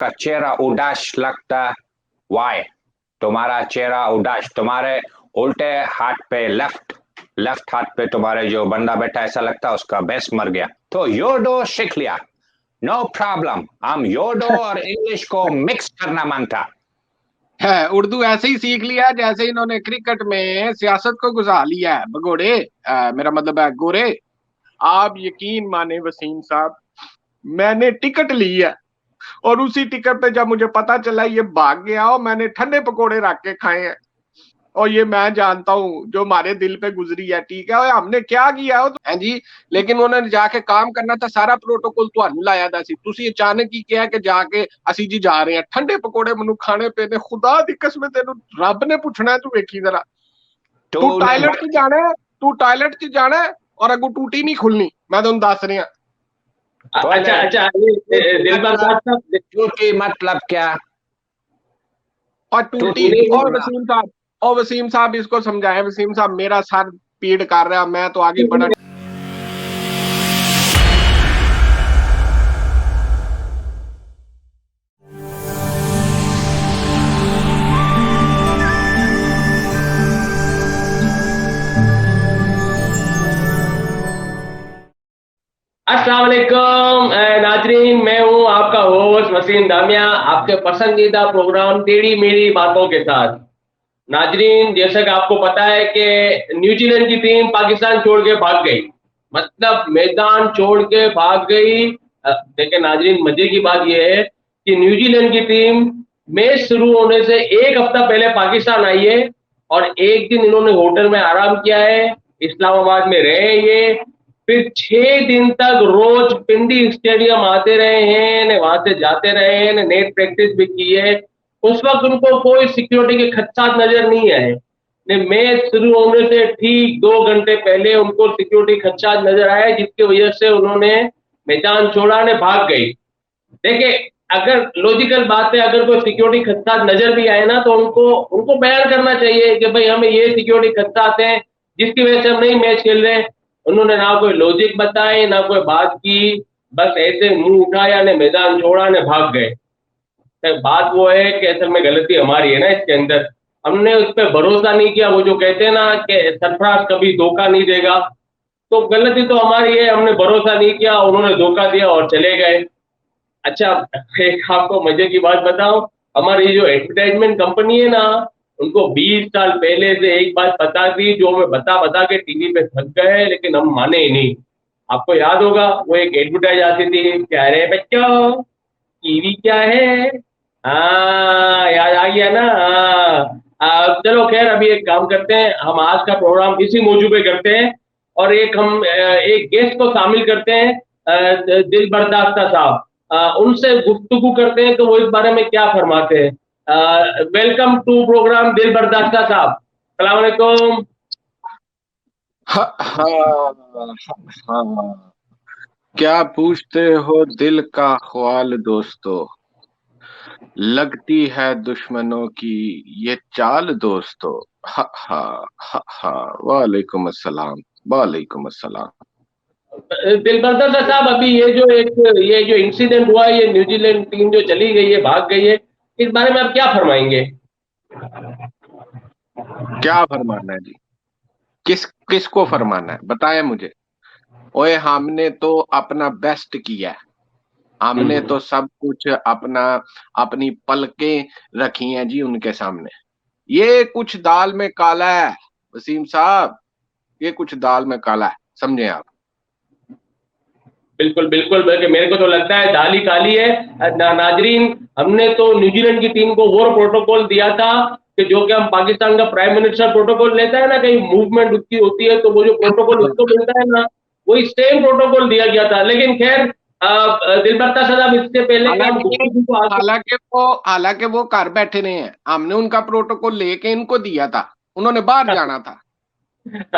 का चेहरा उदास लगता। वाई? तुम्हारा चेहरा उदास, तुम्हारे उल्टे हाथ पे लेफ्ट हाथ पे तुम्हारे जो बंदा बैठा ऐसा लगता उसका बेस मर गया। तो योडो सीख लिया, नो प्रॉब्लम। हम योडो और इंग्लिश को मिक्स करना मानता है। उर्दू ऐसे ही सीख लिया जैसे इन्होंने क्रिकेट में सियासत को घुसा लिया है। भगोड़े, मेरा मतलब है गोरे। आप यकीन माने वसीम साहब, मैंने टिकट ली है और उसी टिकट पे जब मुझे पता चला ये भाग गया हो, मैंने ठंडे पकोड़े रख के खाए हैं। और ये मैं जानता हूँ जो हमारे दिल पे गुजरी है, ठीक है, हमने क्या किया हो तो जी। लेकिन उन्होंने जाके काम करना था, सारा प्रोटोकॉल ਤੁਹਾਨੂੰ ਲਾਇਆ ਦਾ ਸੀ। ਤੁਸੀਂ ਅਚਾਨਕ ਹੀ ਕਿਹਾ ਕਿ ਜਾ ਕੇ ਅਸੀਂ ਜੀ ਜਾ ਰਹੇ ਹਾਂ ਠੰਡੇ ਪਕੌੜੇ ਮੈਨੂੰ ਖਾਣੇ ਪਏ ਨੇ। ਖੁਦਾ ਦੀ ਕਸਮ ਤੈਨੂੰ ਰੱਬ ਨੇ ਪੁੱਛਣਾ ਤੂੰ ਵੇਖੀ जरा। ਤੂੰ ਟਾਇਲਟ 'ਚ ਜਾਣਾ, ਤੂੰ ਟਾਇਲਟ 'ਚ ਜਾਣਾ और अगू टूटी नहीं खुलनी, मैं ਤੁਹਾਨੂੰ ਦੱਸ ਰਿਹਾ। अच्छा अच्छा, दिलबर साहब, टूटी मतलब क्या? और टूटी। और वसीम साहब इसको समझाएं। वसीम साहब मेरा सर पीड़ कर रहा है, मैं तो आगे बढ़ा। अस्सलाम वालेकुम नाजरीन, मैं हूं आपका होस्ट वसीम दामिया, आपके पसंदीदा प्रोग्राम टेढ़ी मेढ़ी बातों के साथ। नाजरीन, जैसा कि आपको पता है कि न्यूजीलैंड की टीम पाकिस्तान छोड़ के भाग गई, मतलब मैदान छोड़ के भाग गई। देखिए नाजरीन, मजे की बात यह है कि न्यूजीलैंड की टीम मैच शुरू होने से एक हफ्ता पहले पाकिस्तान आई है और एक दिन इन्होंने होटल में आराम किया है, इस्लामाबाद में रहे ये। फिर 6 दिन तक रोज पिंडी स्टेडियम आते रहे हैं, वहां से जाते रहे हैं, नेट प्रैक्टिस भी की है। उस वक्त उनको कोई सिक्योरिटी के खदशात नजर नहीं आए। मैच शुरू होने से ठीक 2 घंटे पहले उनको सिक्योरिटी खदशात नजर आए, जिसकी वजह से उन्होंने मैदान छोड़ा ने भाग गई। देखिए, अगर लॉजिकल बात है, अगर कोई सिक्योरिटी खदशात नजर भी आए ना तो उनको उनको बयान करना चाहिए कि भाई हमें ये सिक्योरिटी खदशात हैं जिसकी वजह से हम नहीं मैच खेल रहे। उन्होंने ना कोई लॉजिक बताए ना कोई बात की, बस ऐसे मुंह उठाया ने मैदान छोड़ा ने भाग गए। तो बात वो है कि असल में गलती हमारी है ना इसके अंदर, हमने उस पर भरोसा नहीं किया। वो जो कहते हैं ना कि सरफराज कभी धोखा नहीं देगा, तो गलती तो हमारी है, हमने भरोसा नहीं किया, उन्होंने धोखा दिया और चले गए। अच्छा, एक आपको मजे की बात बताऊं, हमारी जो एडवर्टाइजमेंट कंपनी है ना, उनको 20 साल पहले से एक बात बता दी जो हमें बता बता के टीवी पे थक गए, लेकिन हम माने ही नहीं। आपको याद होगा वो एक एडवर्टाइज आती थी, क्या रे बच्चों टीवी क्या है। हाँ, याद आ गया ना। चलो खैर, अभी एक काम करते हैं, हम आज का प्रोग्राम इसी मौजू पे करते हैं और एक गेस्ट को शामिल करते हैं, दिल बर्दाश्ता साहब। उनसे गुफ्तगू करते हैं तो वो इस बारे में क्या फरमाते हैं। वेलकम टू प्रोग्राम दिल बर्दाश्ता साहब, सलाम वालेकुम। हाँ हाँ हाँ, क्या पूछते हो दिल का ख्वाल दोस्तों, लगती है दुश्मनों की ये चाल दोस्तों। हा हा हा हा, वालेकुम अस्सलाम, वालेकुम अस्सलाम। दिल बर्दाश्ता साहब, अभी ये जो इंसिडेंट हुआ, ये न्यूजीलैंड टीम जो चली गई है, भाग गई है, इस बारे में आप क्या फरमाएंगे? क्या फरमाना है जी? किसको फरमाना है बताएं मुझे। ओए, हमने तो अपना बेस्ट किया है, हमने तो सब कुछ अपनी पलकें रखी हैं जी उनके सामने। ये कुछ दाल में काला है वसीम साहब, ये कुछ दाल में काला है, समझे आप। बिल्कुल बिल्कुल, बल्कि मेरे को तो लगता है दाल ही काली है। नाजरीन, हमने तो न्यूजीलैंड की टीम को वो प्रोटोकॉल दिया था कि जो कि हम पाकिस्तान का प्राइम मिनिस्टर प्रोटोकॉल लेता है ना, कहीं मूवमेंट उसकी होती है तो वो जो प्रोटोकॉल उसको मिलता है ना, वही सेम प्रोटोकॉल दिया गया था। लेकिन खैर, दिलबर्ता साहब, इससे पहले कि हम हालांकि वो घर बैठे रहे हैं, हमने उनका प्रोटोकॉल लेके इनको दिया था, उन्होंने बाहर जाना था।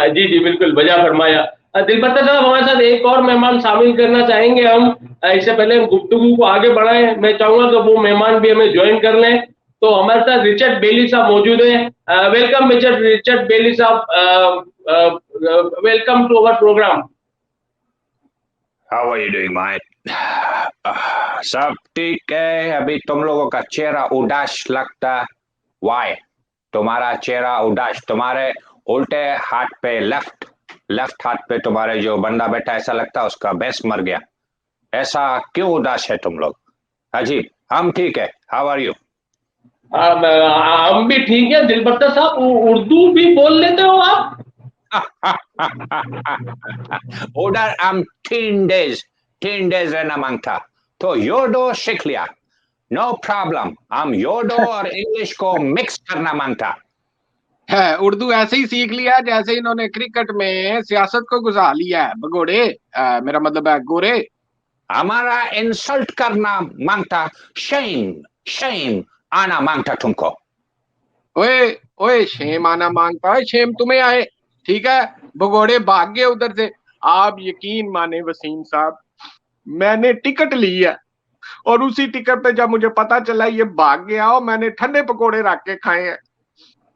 जी जी, बिल्कुल बजा फरमाया। दिलबर्ता साहब, हमारे साथ एक और मेहमान शामिल करना चाहेंगे हम। इससे पहले हम गुफ्तगू को आगे बढ़ाएं, मैं चाहूंगा कि वो मेहमान भी हमें ज्वाइन कर लें। तो हमारे साथ रिचर्ड बेली साहब मौजूद हैं। वेलकम रिचर्ड बेली साहब, welcome to our programme. How are you doing mate? सब ठीक है। अभी तुम लोगों का चेहरा उदास लगता। वाई? तुम्हारा चेहरा उदास, तुम्हारे उल्टे हाथ पे लेफ्ट लेफ्ट हाथ पे तुम्हारे जो बंदा बैठा ऐसा लगता है उसका भैंस मर गया। ऐसा क्यों उदास है तुम लोग? अजीब। हम ठीक है। How are you? हम भी ठीक है दिलबख्तर साहब, उर्दू भी बोल लेते हो आप? उधर हम 3 days रहना मांगता तो योडो सीख लिया। नो प्रॉब्लम, हम योडो और इंग्लिश को मिक्स करना मांगता है। उर्दू ऐसे ही सीख लिया जैसे इन्होंने क्रिकेट में सियासत को घुसा लिया है भगोड़े। मेरा मतलब है गोरे। हमारा इंसल्ट करना मांगता। शेम शेम आना मांगता तुमको। ओए ओए, शेम आना मांगता है, शेम तुम्हें आए। ठीक है, भगोड़े भाग गए उधर से। आप यकीन माने वसीम साहब, मैंने टिकट ली है और उसी टिकट पे जब मुझे पता चला ये भाग गया हो, मैंने ठंडे पकोड़े रख के खाए हैं।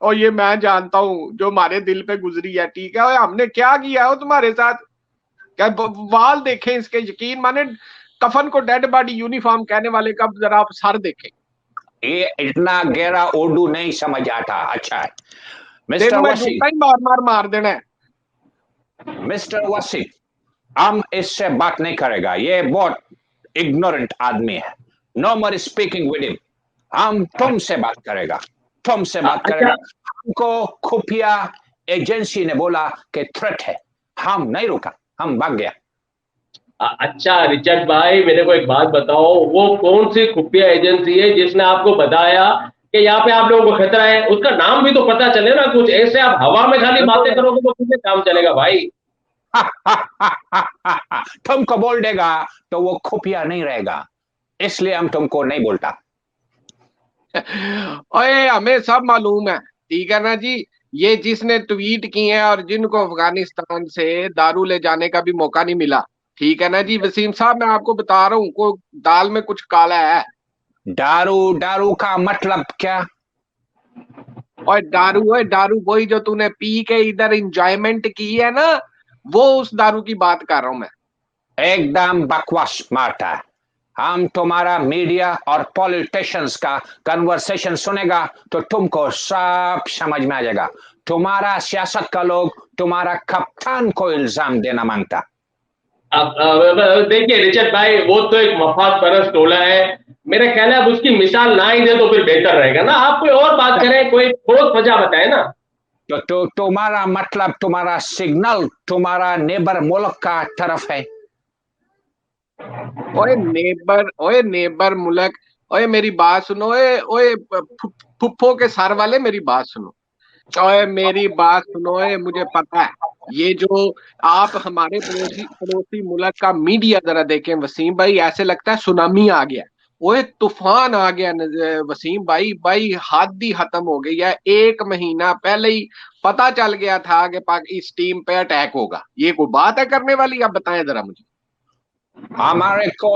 और ये मैं जानता हूँ जो हमारे दिल पे गुजरी है। ठीक है, और हमने क्या किया हो तुम्हारे साथ? क्या वाल देखे इसके, यकीन माने कफन को डेड बॉडी यूनिफॉर्म कहने वाले का जरा आप सर देखें। ये इतना गहरा उर्दू नहीं समझ आता। अच्छा है मिस्टर तेनू मैं वसीम। जूता ही मार देना है। मिस्टर वसीम, हम इससे बात नहीं करेगा। ये बहुत इग्नोरेंट आदमी है। No more speaking with him. हम तुमसे बात करेगा, तुमसे बात करेगा। अच्छा हमको खुफिया एजेंसी ने बोला कि थ्रेट है। हम नहीं रुका, हम भाग गया। अच्छा रिचर्ड भाई, मेरे को एक बात बताओ, वो कौन सी खुफिया एजेंसी है जिसने आपको बताया कि यहाँ पे आप लोगों को खतरा है? उसका नाम भी तो पता चले ना कुछ। ऐसे आप हवा में खाली बातें करोगे तो किससे काम चलेगा भाई? तुमको बोल देगा तो वो खुफिया नहीं रहेगा, इसलिए हम तुमको नहीं बोलता। ओए, हमें सब मालूम है। ठीक है ना जी। ये जिसने ट्वीट किए हैं और जिनको अफगानिस्तान से दारू ले जाने का भी मौका नहीं मिला। ठीक है ना जी वसीम साहब, मैं आपको बता रहा हूँ को दाल में कुछ काला है। दारू दारू का मतलब क्या? ओए दारू वही जो तूने पी के इधर इंजॉयमेंट की है ना, वो उस दारू की बात कर रहा हूं मैं। एकदम बकवास मारता है। हम तुम्हारा मीडिया और पॉलिटिशियंस का कन्वर्सेशन सुनेगा तो तुमको सब समझ में आ जाएगा। तुम्हारा सियासत का लोग तुम्हारा कप्तान को इल्जाम देना मांगता। अब देखिए रिचर्ड भाई, वो तो एक मफाद परस्त टोला है। मेरा ख्याल है अब उसकी मिसाल ना ही दे तो फिर बेहतर रहेगा ना। आप कोई और बात करें, कोई ठोस वजह बताए ना। तो तुम्हारा मतलब तुम्हारा सिग्नल तुम्हारा नेबर मुल्क का तरफ है। ओए नेबर मुल्क। ओए मेरी बात सुनो। ओए ओए फुफ्फो के सर वाले, मेरी बात सुनो। ओए मेरी बात सुनो। ओए मुझे पता है ये जो आप हमारे पड़ोसी पड़ोसी मुल्क का मीडिया जरा देखें वसीम भाई, ऐसे लगता है सुनामी आ गया। ओए तूफान आ गया वसीम भाई। भाई हद ही खत्म हो गई है। 1 महीना पहले ही पता चल गया था कि पाक इस टीम पे अटैक होगा। ये कोई बात है करने वाली? आप बताएं जरा मुझे। हमारे को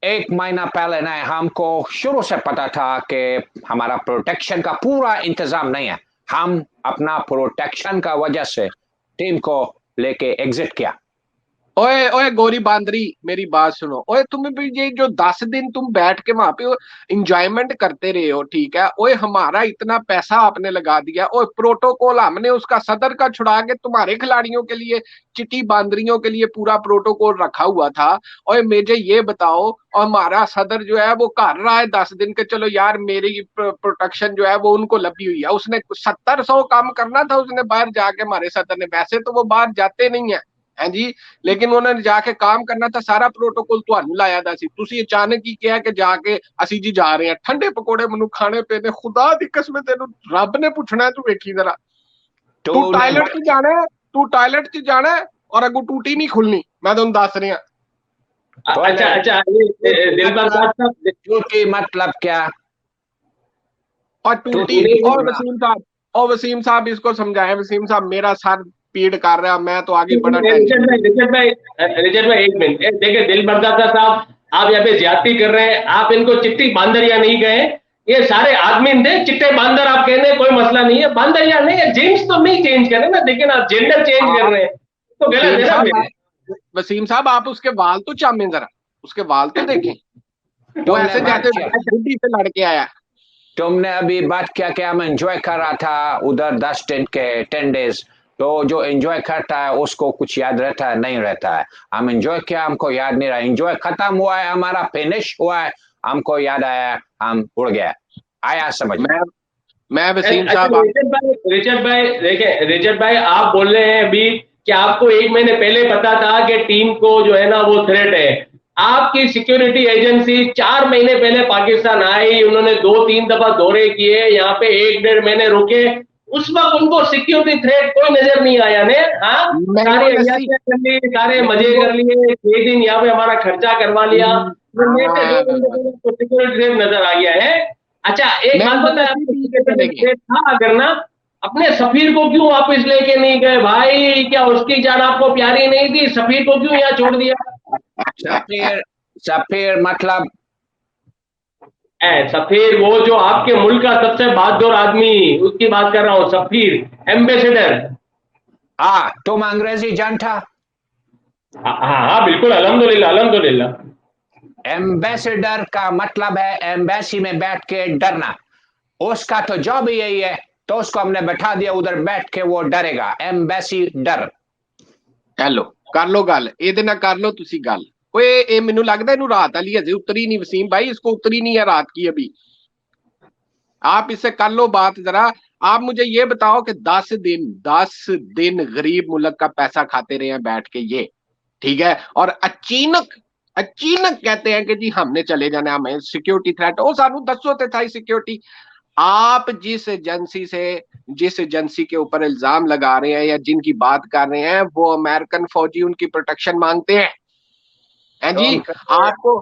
1 महीना पहले नहीं, हमको शुरू से पता था कि हमारा प्रोटेक्शन का पूरा इंतजाम नहीं है। हम अपना प्रोटेक्शन का वजह से टीम को लेके एग्जिट किया। ओए ओए गोरी बांदरी, मेरी बात सुनो। ओए तुम्हें भी ये जो 10 दिन तुम बैठ के वहां पे इंजॉयमेंट करते रहे हो, ठीक है। ओए हमारा इतना पैसा आपने लगा दिया। ओए प्रोटोकॉल हमने उसका सदर का छुड़ा के तुम्हारे खिलाड़ियों के लिए, चिट्टी बांदरियों के लिए पूरा प्रोटोकॉल रखा हुआ था। ओए मुझे ये बताओ, और हमारा सदर जो है वो कर रहा है 10 दिन के, चलो यार मेरी प्रोटेक्शन जो है वो उनको लगी हुई है। उसने 70-100 काम करना था उसने बाहर जाके, हमारे सदर ने। वैसे तो वो बाहर जाते नहीं है, हैं जी, लेकिन उन्होंने जाके काम करना था। सारा प्रोटोकॉल ਤੁਹਾਨੂੰ ਲਾਇਆ ਦਾ ਸੀ, ਤੁਸੀਂ ਅਚਾਨਕ ਹੀ ਕਿਹਾ ਕਿ ਜਾ ਕੇ ਅਸੀਂ ਜੀ ਜਾ ਰਹੇ ਹਾਂ ਠੰਡੇ ਪਕੌੜੇ ਮੈਨੂੰ ਖਾਣੇ ਪੈਣੇ। खुदा ਦੀ ਕਸਮ ਤੈਨੂੰ ਰੱਬ ਨੇ ਪੁੱਛਣਾ। ਤੂੰ ਵੇਖੀ जरा, ਤੂੰ ਟਾਇਲਟ 'ਚ ਜਾਣਾ, ਤੂੰ ਟਾਇਲਟ 'ਚ ਜਾਣਾ और अगू टूटी नहीं खुलनी, मैं तुम दस रहा। अच्छा अच्छा, टूटी मतलब क्या? और टूटी। और वसीम साहब इसको समझाए। वसीम साहब मेरा सर पीड़ कर रहा है, मैं तो आगे बड़ा टेंशन। रिचर्ड भाई एक मिनट देखिए, दिल बरदाता साहब, आप यहाँ पे ज्यादती कर रहे हैं। आप इनको चिट्टी बांदरिया नहीं गए, ये सारे आदमी थे। चिट्टे बांदर आप कहने कोई मसला नहीं है, बांदरिया नहीं है। जेंट्स तो नहीं चेंज करें ना, लेकिन आप जेंडर चेंज कर रहे हैं तो गलत है ना। वसीम साहब आप उसके वाल तो चामें जरा, उसके वाल तो देखें, वो ऐसे जैसे बुढ़ी से लड़के आया। तुमने अभी बात किया कि हम एंजॉय कर रहा था उधर 10 दिन के 10 डेज, तो जो एंजॉय करता है उसको कुछ याद रहता है नहीं रहता है। हम एंजॉय किया, हमको याद नहीं रहा, एंजॉय खत्म हुआ है, हमारा फिनिश हुआ है, हमको याद आया, हम उड़ गया, आया समझ। मैं वसीम अच्छा, साहब रिचर्ड भाई आप बोल रहे हैं अभी कि आपको 1 महीने पहले पता था कि टीम को जो है ना वो थ्रेट है। आपकी सिक्योरिटी एजेंसी 4 महीने पहले पाकिस्तान आई, उन्होंने 2-3 दफा दौरे किए, यहाँ पे 1-1.5 महीने रुके, उस वक्त उनको सिक्योरिटी थ्रेट कोई नजर नहीं आया ने। हाँ, सारे अयाशियां कर ली, सारे मजे कर लिए, 6 दिन यहाँ पे हमारा खर्चा करवा लिया, सिक्योरिटी थ्रेट नजर आ गया है। अच्छा एक बात बताए, था अगर ना अपने सफीर को क्यों वापस लेके नहीं गए भाई? क्या उसकी जान आपको प्यारी नहीं थी? सफीर को क्यों यहाँ छोड़ दिया? सफीर मतलब सफीर वो जो आपके मुल्क का सबसे बहादुर आदमी, उसकी बात कर रहा हूँ, सफीर, एम्बेसडर। तुम अंग्रेजी जानता? हाँ बिल्कुल, अल्हम्दुलिल्लाह अल्हम्दुलिल्लाह। एम्बेसडर का मतलब है एम्बेसी में बैठ के डरना, उसका तो जॉब ही यही है, तो उसको हमने बैठा दिया उधर बैठ के, वो डरेगा, एम्बेसी डर। हेलो कर लो गल ਇਹਦੇ ਨਾਲ कर लो तुसी गल। ओए ਇਹ ਮੈਨੂੰ ਲੱਗਦਾ ਇਹਨੂੰ रात वाली अजे उतरी नहीं वसीम भाई, इसको उतरी नहीं है रात की अभी। आप इससे कर लो बात जरा। आप मुझे ये बताओ कि 10 दिन गरीब मुल्क का पैसा खाते रहे हैं बैठ के ये, ठीक है, और अचानक कहते हैं कि जी हमने चले जाना, हमें सिक्योरिटी थ्रेट, ओ सानू दसो ते था सिक्योरिटी। आप जिस एजेंसी के ऊपर इल्जाम लगा रहे हैं या जिनकी बात कर रहे हैं, वो अमेरिकन फौजी उनकी प्रोटेक्शन मांगते हैं जी आपको।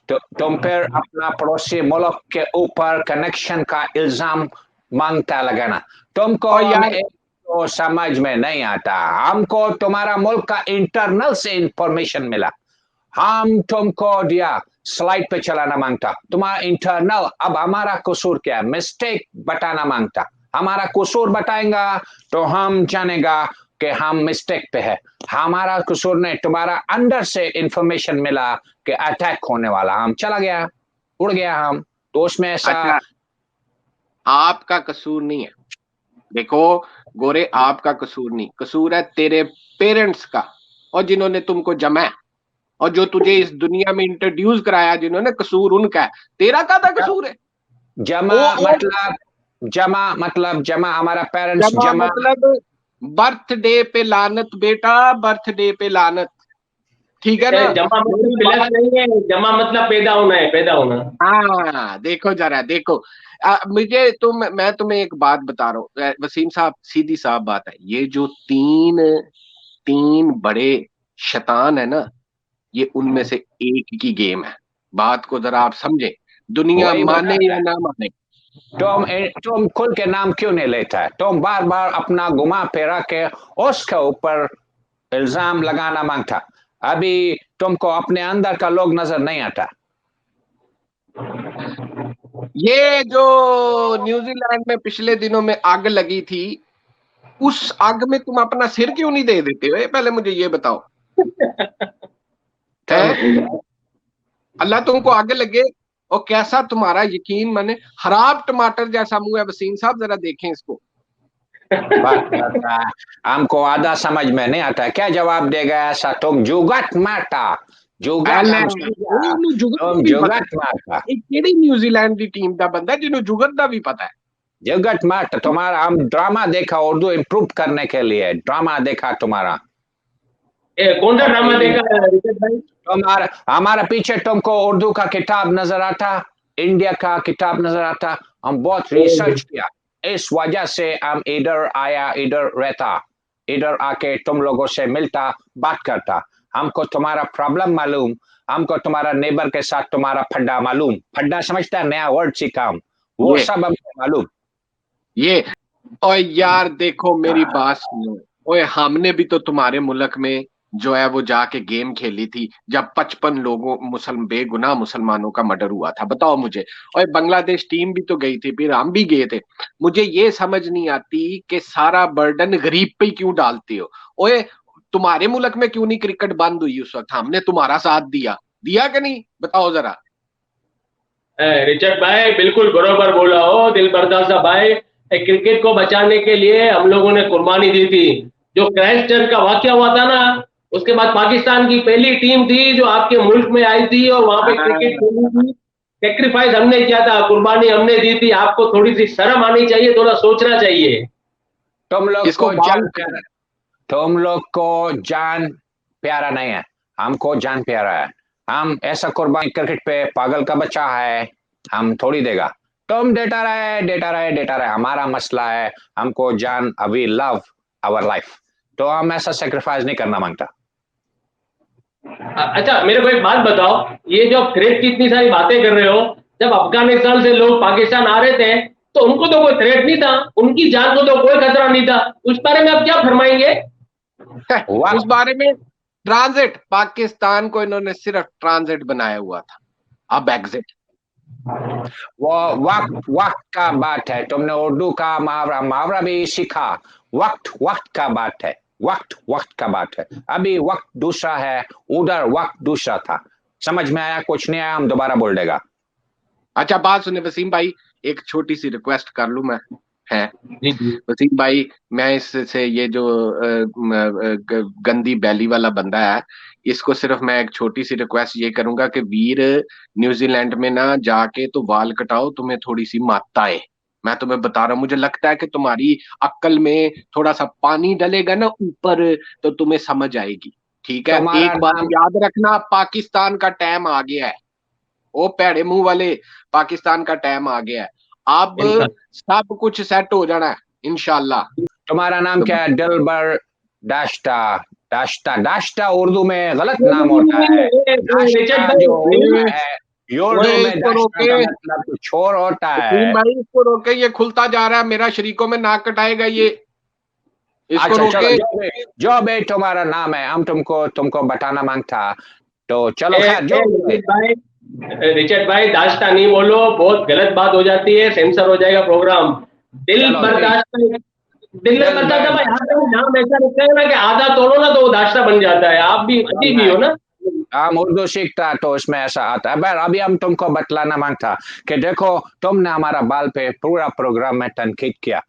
तुम फिर अपना पड़ोसी मुल्क के ऊपर कनेक्शन का इल्जाम मांगता लगाना, तुमको यार तो समझ में नहीं आता। हमको तुम्हारा मुल्क का इंटरनल से इंफॉर्मेशन मिला, हम तुमको दिया, स्लाइड पे चलाना मांगता, तुम्हारा इंटरनल। अब हमारा कसूर क्या है? मिस्टेक बताना मांगता, हमारा कसूर बताएगा तो हम जानेगा कि हम मिस्टेक पे है। हमारा कसूर नहीं, तुम्हारा अंदर से इंफॉर्मेशन मिला कि अटैक होने वाला, हम चला गया, उड़ गया हम, तो उसमें ऐसा। अच्छा, आपका कसूर नहीं है, देखो गोरे, आपका कसूर नहीं, कसूर है तेरे पेरेंट्स का, और जिन्होंने तुमको जमा और जो तुझे इस दुनिया में इंट्रोड्यूस कराया, जिन्होंने, कसूर उनका है, तेरा का कसूर है। जमा हमारा पेरेंट्स, जमा मतलब बर्थडे पे लानत बेटा, बर्थडे पे लानत, ठीक है ना? जमा मतलब नहीं है, जमा मतलब पैदा होना है, पैदा होना। हाँ देखो जरा, देखो मैं तुम्हें एक बात बता रहा हूँ वसीम साहब, सीधी साफ बात है, ये जो तीन बड़े शैतान है ना, ये उनमें से एक की गेम है। बात को जरा आप समझे, दुनिया माने या ना माने। तुम खुल के नाम क्यों नहीं लेता है? तुम बार बार अपना घुमा फिरा के उसके ऊपर इल्जाम लगाना मांगता, अभी तुमको अपने अंदर का लोग नजर नहीं आता। ये जो न्यूजीलैंड में पिछले दिनों में आग लगी थी, उस आग में तुम अपना सिर क्यों नहीं दे देते हो? पहले मुझे ये बताओ। अल्लाह तुमको आगे लगे, और कैसा तुम्हारा यकीन माने खराब टमाटर जैसा मुंह है वसीम साहब, जरा देखें इसको। हमको आधा समझ में नहीं आता, क्या जवाब देगा ऐसा? तुम जुगत मारता, न्यूजीलैंड की टीम का बंदा जिन्होंने जुगत का भी पता है। जुगत मारता तुम्हारा, हम ड्रामा देखा उर्दू इंप्रूव करने के लिए, ड्रामा देखा तुम्हारा। कौन सा ड्रामा देखा रिचर्ड भाई? हमारा पीछे तुमको उर्दू का किताब नजर आता, इंडिया का किताब नजर आता, हम बहुत रिसर्च किया, इस वजह से हम इधर आया, इधर रहता, इधर आके तुम लोगों से मिलता, बात करता। हमको तुम्हारा प्रॉब्लम मालूम, हमको तुम्हारा नेबर के साथ तुम्हारा फड्डा मालूम, फड्डा समझता है, नया वर्ड सीखा हम, वो सब हमको मालूम। ये और यार देखो मेरी बात सुनो, ओए हमने भी तो तुम्हारे मुल्क में जो है वो जाके गेम खेली थी, जब 55 लोगों बेगुनाह मुसलमानों का मर्डर हुआ था। बताओ मुझे, और बांग्लादेश टीम भी तो गई थी, फिर हम भी गए थे। मुझे ये समझ नहीं आती कि सारा बर्डन गरीब पे क्यों डालते हो? ओए तुम्हारे मुल्क में क्यों नहीं क्रिकेट बंद हुई उस वक्त? हमने तुम्हारा साथ दिया कि नहीं, बताओ जरा। रिचर्ड भाई बिल्कुल बरोबर बोला हो दिल बर्दाश्त भाई। क्रिकेट को बचाने के लिए हम लोगों ने कुर्बानी दी थी। जो क्राइस्ट चर्च का वाकया हुआ था ना, उसके बाद पाकिस्तान की पहली टीम थी जो आपके मुल्क में आई थी और वहां पे क्रिकेट खेली थी। सेक्रीफाइस हमने किया था, कुर्बानी हमने दी थी। आपको थोड़ी सी शर्म आनी चाहिए, थोड़ा सोचना चाहिए। तुम लोग इसको को जान प्यारा, तुम लोग को जान प्यारा नहीं है, हमको जान प्यारा है। हम ऐसा कुर्बानी क्रिकेट पे, पागल का बच्चा है, हम थोड़ी देगा। तुम देता रहे, हमारा मसला है, हमको जान, वी लव आवर लाइफ, तो हम ऐसा सेक्रीफाइस नहीं करना मांगता। अच्छा मेरे को एक बात बताओ, ये जो थ्रेट की इतनी सारी बातें कर रहे हो, जब अफगानिस्तान से लोग पाकिस्तान आ रहे थे तो उनको तो कोई थ्रेट नहीं था, उनकी जान को तो कोई खतरा नहीं था। उस बारे में आप क्या फरमाएंगे? उस बारे में ट्रांजिट, पाकिस्तान को इन्होंने सिर्फ ट्रांजिट बनाया हुआ था, अब एग्जिट। वो वक्त का बात है। तुमने उर्दू का मुहावरा भी सीखा। वक्त का बात है, वक्त का बात है। अभी वक्त दूसरा है, उधर वक्त दूसरा था। समझ में आया? कुछ नहीं आया, हम दोबारा बोल देगा। अच्छा बात सुने वसीम भाई, एक छोटी सी रिक्वेस्ट कर लूं मैं, है वसीम भाई? मैं इससे ये जो गंदी बैली वाला बंदा है, इसको सिर्फ मैं एक छोटी सी रिक्वेस्ट ये करूंगा कि वीर, न्यूजीलैंड में ना जाके तो बाल कटाओ, तुम्हें थोड़ी सी मात्ता है। मैं तुम्हें बता रहा हूँ, मुझे लगता है कि तुम्हारी अक्ल में थोड़ा सा पानी डलेगा ना ऊपर, तो तुम्हें समझ आएगी। ठीक है, एक बात याद रखना, पाकिस्तान का टाइम आ गया है। ओ पैड़े मुंह वाले, पाकिस्तान का टाइम आ गया है। अब सब कुछ सेट हो जाना है इंशाल्लाह। तुम्हारा नाम क्या है? दिलबर दाश्ता। दाश्ता उर्दू में गलत नाम होता है। दाश्ता जो उर्दू में है, उर्दू में दाश्ता का मतलब छोर होता है। भाई इसको रोके, ये खुलता जा रहा है, मेरा शरीकों में नाक कटाएगा ये। इसको रोके। जो भी तुम्हारा नाम है, हम तुमको बताना मांगता, तो चलो खैर। जो रिचर्ड भाई दाश्ता नहीं बोलो, बहुत गलत बात हो जाती है, सेंसर हो जाएगा प्रोग्राम। दिल बर्दाश्त भाई, नाम ऐसा रखते हैं ना कि आधा तोड़ो ना तो वो दाश्ता बन जाता है। आप भी अजीब ही हो ना। हम उर्दू सीखता तो उसमें ऐसा आता है। अभी हम तुमको बतलाना मांगता कि देखो, तुमने हमारा बाल पे पूरा प्रोग्राम में तनकीद किया,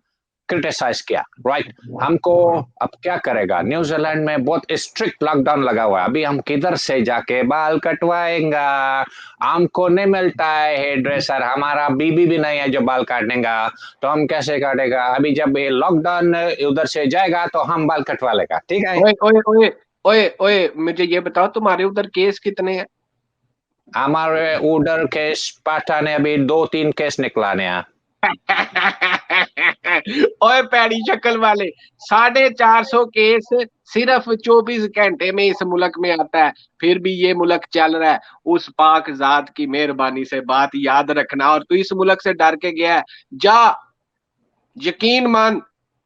क्रिटिसाइज किया, राइट? हमको अब क्या करेगा? न्यूजीलैंड में बहुत स्ट्रिक्ट लॉकडाउन लगा हुआ है। अभी हम किधर से जाके बाल कटवाएंगा? हमको नहीं मिलता है हेयर ड्रेसर, हमारा बीबी भी नहीं है जो बाल काटेगा, तो हम कैसे काटेगा? अभी जब ये लॉकडाउन उधर से जाएगा तो हम बाल कटवा लेगा। ठीक है? ओए ओए ओए ओए ओए, मुझे ये बताओ, तुम्हारे उधर केस कितने हैं? हमारे उधर केस पाठा ने अभी 2-3 केस निकलाने हैं। ओए पैड़ी शक्ल वाले, 450 केस सिर्फ 24 घंटे में इस मुल्क में आता है, फिर भी ये मुल्क चल रहा है। उस पाक जात की मेहरबानी से, बात याद रखना। और तू इस मुल्क से डर के गया है, जा, यकीन मान,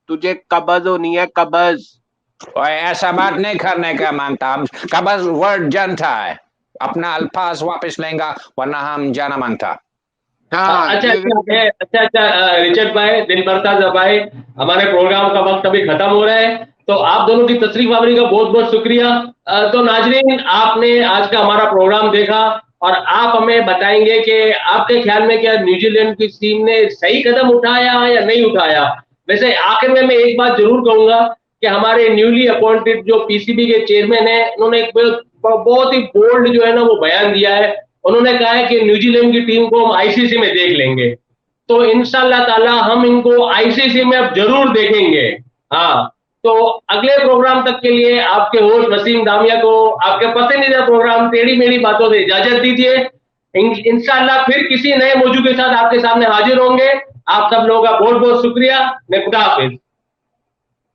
तुझे कब्ज होनी है, कब्ज। ओए ऐसा बात नहीं करने का मांगता, हम कब्ज वर्ड जानता है, अपना अल्फाज वापस लेंगे, वरना हम जाना मांगता। अच्छा रिचर्ड भाई, दिल बर्दाश्त भाई, हमारे प्रोग्राम का वक्त अभी खत्म हो रहा है, तो आप दोनों की तशरीफ आवरी का बहुत बहुत शुक्रिया। तो नाजरीन, आपने आज का हमारा प्रोग्राम देखा और आप हमें बताएंगे कि आपके ख्याल में क्या न्यूजीलैंड की टीम ने सही कदम उठाया या नहीं उठाया। वैसे आखिर में मैं एक बात जरूर कहूंगा कि हमारे न्यूली अपॉइंटेड जो पीसीबी के चेयरमैन है, उन्होंने एक बहुत ही बोल्ड जो है ना वो बयान दिया है। उन्होंने कहा है कि न्यूजीलैंड की टीम को हम आईसीसी में देख लेंगे, तो इंशाल्लाह ताला हम इनको आईसीसी में अब जरूर देखेंगे। हाँ, तो अगले प्रोग्राम तक के लिए आपके होस्ट वसीम दामिया को आपके पसंदीदा प्रोग्राम टेढ़ी मेढ़ी बातों से इजाजत दीजिए। इंशाल्लाह फिर किसी नए मौजू के साथ आपके सामने हाजिर होंगे। आप सब लोगों का बहुत बहुत शुक्रिया। मैं खुदा हाफिज।